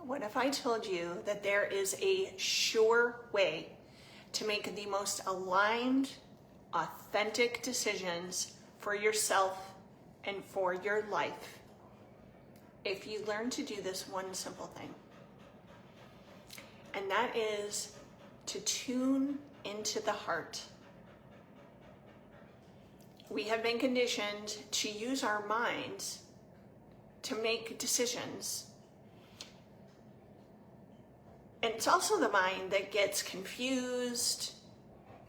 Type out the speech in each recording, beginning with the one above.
What if I told you that there is a sure way to make the most aligned, authentic decisions for yourself and for your life if you learn to do this one simple thing? And that is to tune into the heart. We have been conditioned to use our minds to make decisions. And it's also the mind that gets confused,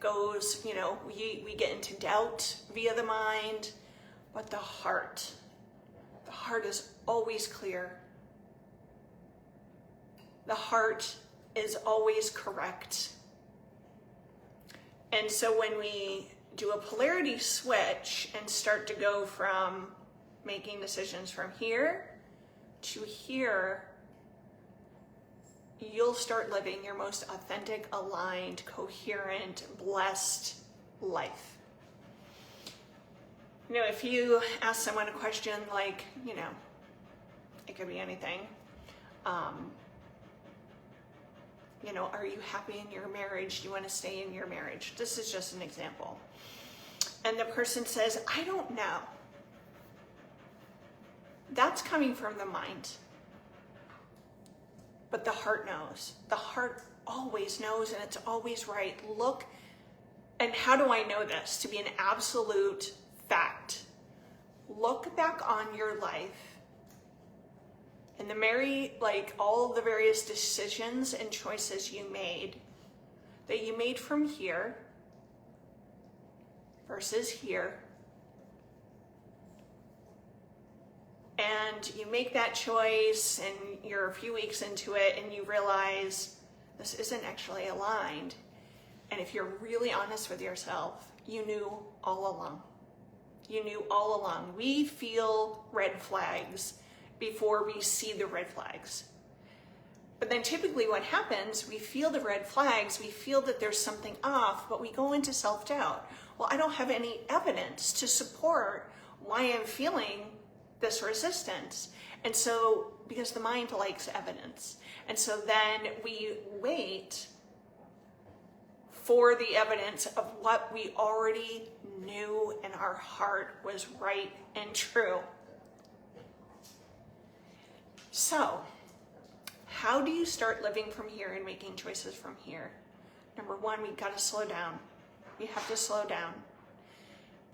goes, we get into doubt via the mind, but the heart is always clear. The heart is always correct. And so when we do a polarity switch and start to go from making decisions from here to here, you'll start living your most authentic, aligned, coherent, blessed life. If you ask someone a question like, it could be anything. Are you happy in your marriage? Do you want to stay in your marriage? This is just an example. And the person says, I don't know. That's coming from the mind. But the heart knows. The heart always knows, and it's always right. Look, and how do I know this to be an absolute fact? Look back on your life and all the various decisions and choices you made from here versus here. And you make that choice and you're a few weeks into it and you realize this isn't actually aligned. And if you're really honest with yourself, you knew all along. You knew all along. We feel red flags before we see the red flags. But then typically what happens, we feel the red flags, we feel that there's something off, but we go into self-doubt. Well, I don't have any evidence to support why I'm feeling this resistance. And so, because the mind likes evidence. And so then we wait for the evidence of what we already knew in our heart was right and true. So, how do you start living from here and making choices from here? Number one, we've got to slow down. We have to slow down.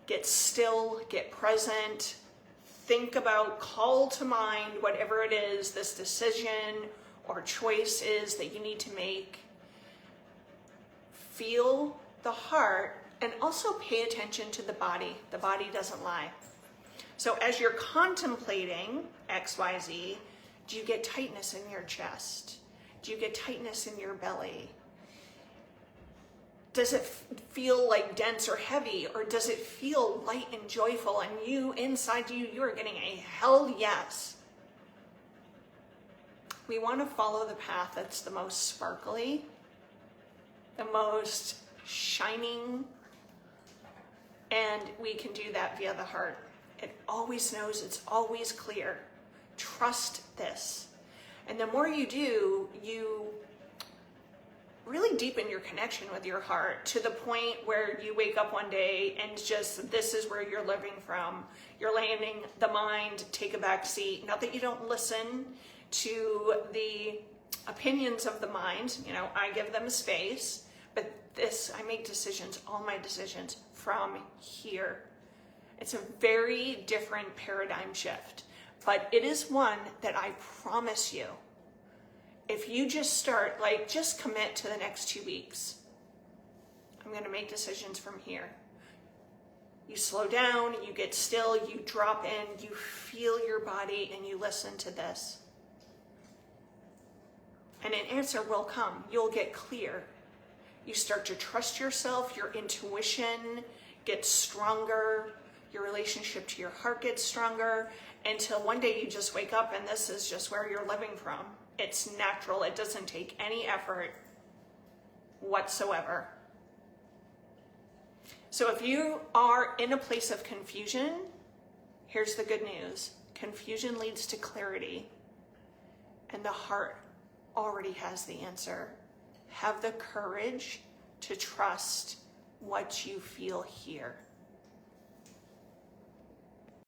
Get still, get present, think about, call to mind whatever it is, this decision or choice is that you need to make. Feel the heart and also pay attention to the body. The body doesn't lie. So as you're contemplating XYZ, do you get tightness in your chest? Do you get tightness in your belly? Does it feel like dense or heavy, or does it feel light and joyful and you, inside you are getting a hell yes? We want to follow the path that's the most sparkly, the most shining, and we can do that via the heart. It always knows, it's always clear. Trust this. And the more you do, you really deepen your connection with your heart to the point where you wake up one day and just, this is where you're living from. You're letting the mind take a back seat. Not that you don't listen to the opinions of the mind, I give them space, but I make decisions, all my decisions from here. It's a very different paradigm shift, but it is one that I promise you, if you just start, just commit to the next 2 weeks. I'm going to make decisions from here. You slow down, you get still, you drop in, you feel your body, and you listen to this. And an answer will come. You'll get clear. You start to trust yourself, your intuition gets stronger, your relationship to your heart gets stronger, until one day you just wake up and this is just where you're living from. It's natural. It doesn't take any effort whatsoever. So if you are in a place of confusion, here's the good news. Confusion leads to clarity, and the heart already has the answer. Have the courage to trust what you feel here.